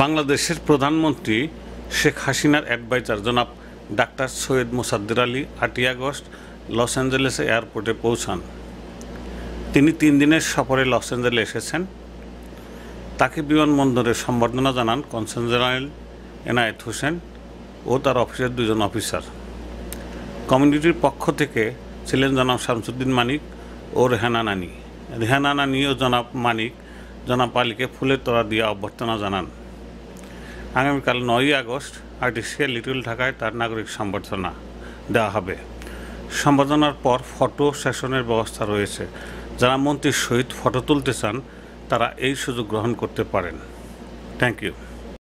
বাংলাদেশের প্রধানমন্ত্রী শেখ হাসিনার অ্যাডভাইজার জনাব doctor Syed Mosaddek Ali 8 August Los Angeles এয়ারপোর্টে পৌঁছান। তিনি 3 দিনের সফরে লস অ্যাঞ্জেলেস এসেছেন। তাকে বিমানবন্দরে সম্বর্ধনা জানান কনসাল জেনারেল এনায়েত হোসেন ও তার অফিসের 2 জন অফিসার। কমিউনিটির পক্ষ থেকে ছিলেন জনাব শামসুদ্দিন মানিক ও রেহানা নানি। রেহানা নানি ও জনাব মানিক জনাব আলীকে ফুলের তোড়া দিয়ে অভ্যর্থনা জানান। আগামীকাল 9 আগস্ট আর্টিসিয়া লিটল ঢাকায় তার নাগরিক সম্বর্ধনা দেওয়া হবে। সম্বর্ধনার পর ফটো সেশনের ব্যবস্থা রয়েছে। যারা মন্ত্রীর সহিত ফটো তুলতে চান তারা এই সুযোগ গ্রহণ করতে পারেন। Thank you.